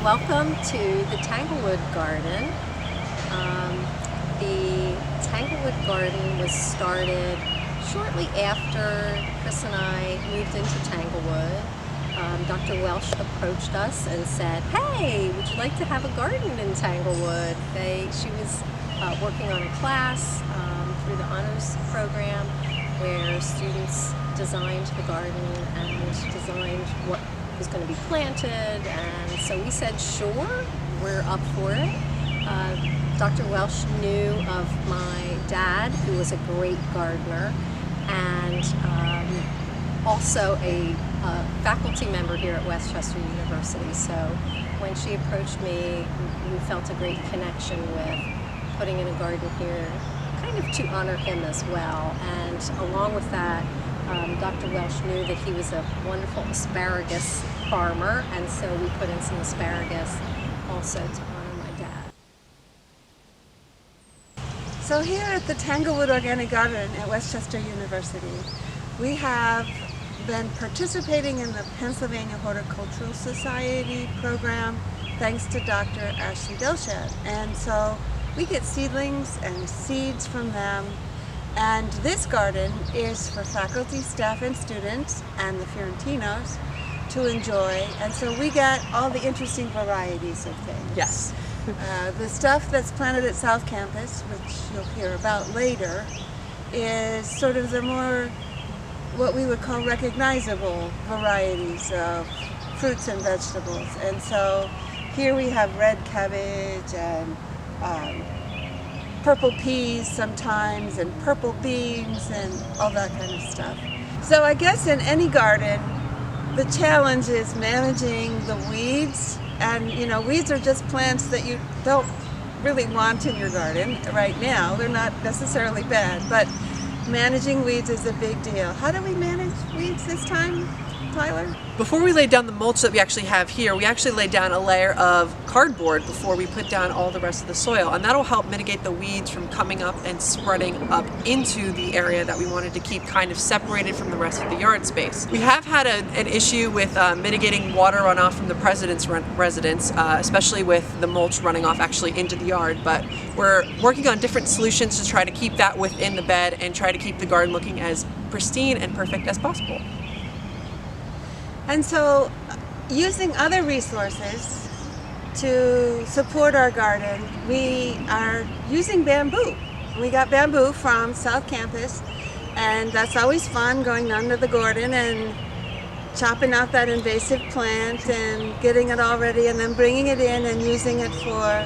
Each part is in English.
Welcome to the Tanglewood Garden. The Tanglewood Garden was started shortly after Chris and I moved into Tanglewood. Dr. Welsh approached us and said, "Hey, would you like to have a garden in Tanglewood?" She was working on a class through the honors program where students designed the garden and designed what was going to be planted, and so we said, sure, we're up for it. Dr. Welsh knew of my dad, who was a great gardener, and also a faculty member here at Westchester University. So when she approached me, we felt a great connection with putting in a garden here, kind of to honor him as well. And along with that, Dr. Welsh knew that he was a wonderful asparagus farmer, and so we put in some asparagus also to honor my dad. So here at the Tanglewood Organic Garden at Westchester University, we have been participating in the Pennsylvania Horticultural Society program thanks to Dr. Ashley Dilshed. And so we get seedlings and seeds from them. And this garden is for faculty, staff, and students, and the Fiorentinos to enjoy. And so we get all the interesting varieties of things. Yes. The stuff that's planted at South Campus, which you'll hear about later, is sort of the more what we would call recognizable varieties of fruits and vegetables. And so here we have red cabbage and purple peas sometimes, and purple beans, and all that kind of stuff. So I guess in any garden, the challenge is managing the weeds. And weeds are just plants that you don't really want in your garden right now. They're not necessarily bad, but managing weeds is a big deal. How do we manage weeds this time, Tyler? Before we laid down the mulch that we actually have here, we actually laid down a layer of cardboard before we put down all the rest of the soil, and that'll help mitigate the weeds from coming up and spreading up into the area that we wanted to keep kind of separated from the rest of the yard space. We have had an issue with mitigating water runoff from the president's residence, especially with the mulch running off actually into the yard, but we're working on different solutions to try to keep that within the bed and try to keep the garden looking as pristine and perfect as possible. And so, using other resources to support our garden, we are using bamboo. We got bamboo from South Campus, and that's always fun, going down to the garden and chopping out that invasive plant and getting it all ready, and then bringing it in and using it for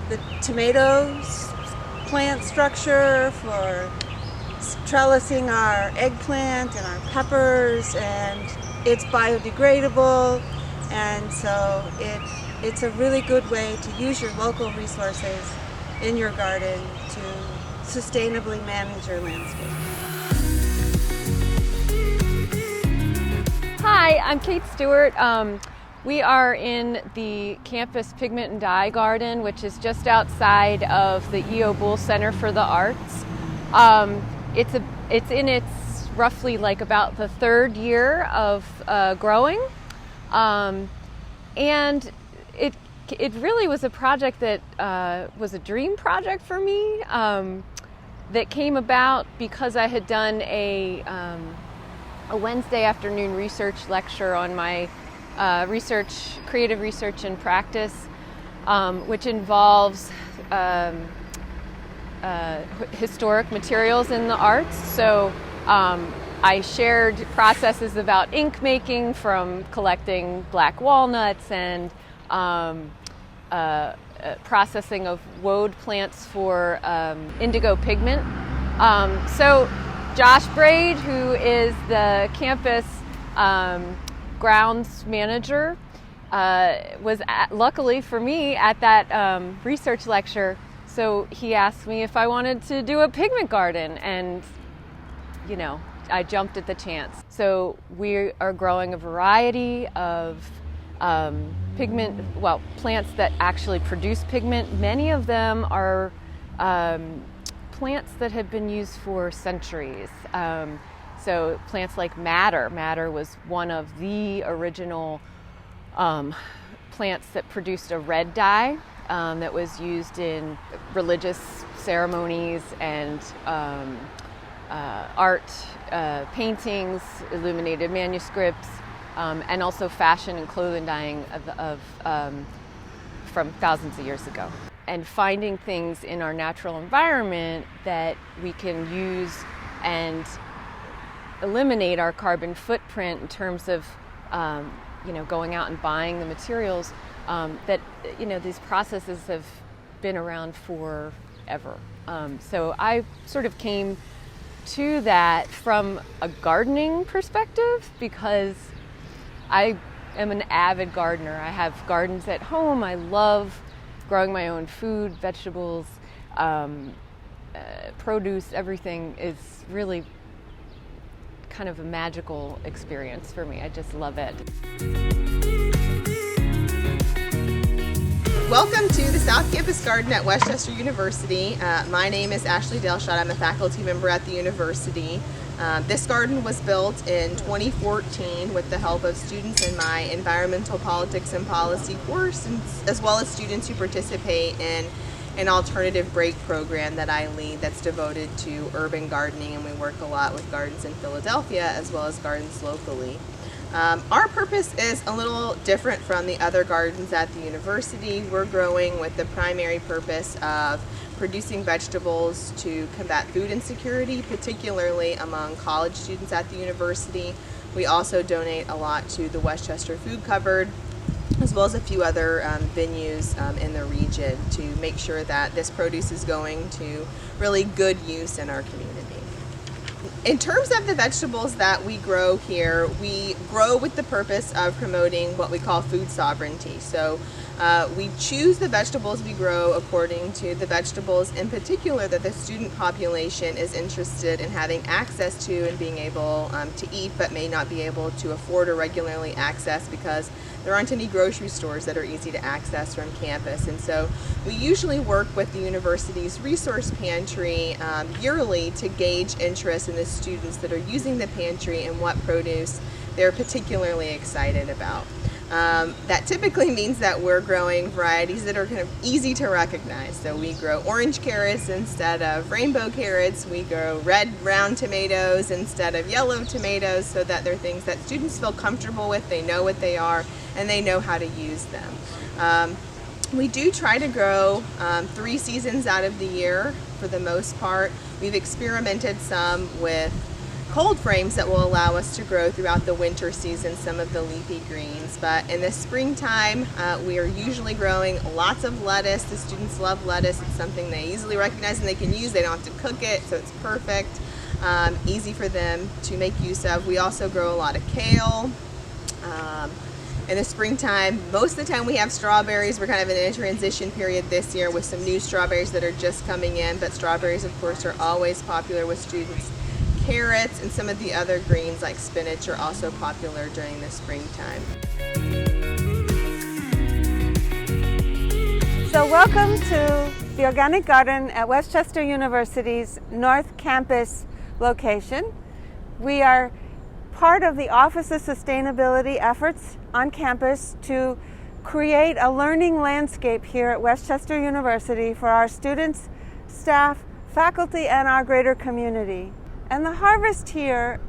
the tomatoes plant structure, for trellising our eggplant and our peppers, and it's biodegradable, and so it's a really good way to use your local resources in your garden to sustainably manage your landscape. Hi, I'm Kate Stewart. We are in the campus pigment and dye garden, which is just outside of the E.O. Bull Center for the Arts. It's in its roughly like about the third year of growing, and it really was a project that was a dream project for me, that came about because I had done a Wednesday afternoon research lecture on my creative research and practice, which involves historic materials in the arts. So I shared processes about ink making, from collecting black walnuts and processing of woad plants for indigo pigment. So Josh Braid, who is the campus grounds manager, was luckily for me at that research lecture. So he asked me if I wanted to do a pigment garden, and I jumped at the chance. So we are growing a variety of plants that actually produce pigment. Many of them are plants that have been used for centuries. So plants like madder. Madder was one of the original plants that produced a red dye that was used in religious ceremonies and art, paintings, illuminated manuscripts, and also fashion and clothing dyeing from thousands of years ago. And finding things in our natural environment that we can use and eliminate our carbon footprint in terms of going out and buying the materials that these processes have been around forever. So I sort of came to that from a gardening perspective because I am an avid gardener. I have gardens at home. I love growing my own food, vegetables, produce. Everything is really kind of a magical experience for me. I just love it. Welcome to the South Campus Garden at Westchester University. My name is Ashley Delshot. I'm a faculty member at the university. This garden was built in 2014 with the help of students in my environmental politics and policy course, as well as students who participate in an alternative break program that I lead that's devoted to urban gardening, and we work a lot with gardens in Philadelphia as well as gardens locally. Our purpose is a little different from the other gardens at the university. We're growing with the primary purpose of producing vegetables to combat food insecurity, particularly among college students at the university. We also donate a lot to the Westchester Food Cupboard, as well as a few other venues in the region to make sure that this produce is going to really good use in our community. In terms of the vegetables that we grow here, we grow with the purpose of promoting what we call food sovereignty. So we choose the vegetables we grow according to the vegetables in particular that the student population is interested in having access to and being able to eat, but may not be able to afford or regularly access because there aren't any grocery stores that are easy to access from campus. And so we usually work with the university's resource pantry yearly to gauge interest in the students that are using the pantry and what produce they're particularly excited about. That typically means that we're growing varieties that are kind of easy to recognize. So we grow orange carrots instead of rainbow carrots. We grow red round tomatoes instead of yellow tomatoes, so that they're things that students feel comfortable with, they know what they are, and they know how to use them. We do try to grow 3 seasons out of the year for the most part. We've experimented some with cold frames that will allow us to grow throughout the winter season some of the leafy greens. But in the springtime, we are usually growing lots of lettuce. The students love lettuce. It's something they easily recognize and they can use. They don't have to cook it, so it's perfect. Easy for them to make use of. We also grow a lot of kale. In the springtime, most of the time we have strawberries. We're kind of in a transition period this year with some new strawberries that are just coming in, but strawberries, of course, are always popular with students. Carrots and some of the other greens like spinach are also popular during the springtime. So welcome to the Organic Garden at Westchester University's North Campus location. We are part of the Office of Sustainability efforts on campus to create a learning landscape here at Westchester University for our students, staff, faculty, and our greater community. And the harvest here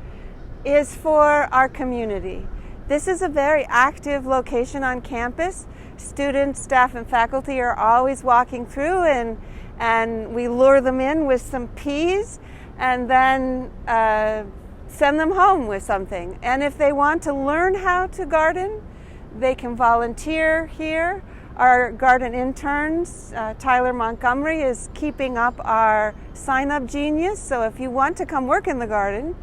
is for our community. This is a very active location on campus. Students, staff, and faculty are always walking through, and we lure them in with some peas and then send them home with something. And if they want to learn how to garden, they can volunteer here. Our garden interns, Tyler Montgomery, is keeping up our sign-up genius. So if you want to come work in the garden,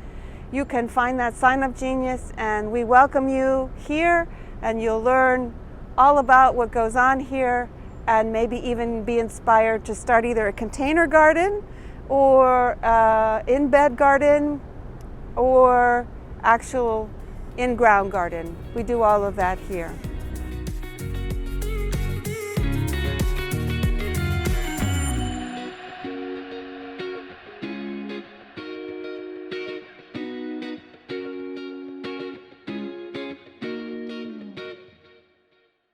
you can find that sign-up genius, and we welcome you here, and you'll learn all about what goes on here and maybe even be inspired to start either a container garden or in-bed garden or actual in-ground garden. We do all of that here.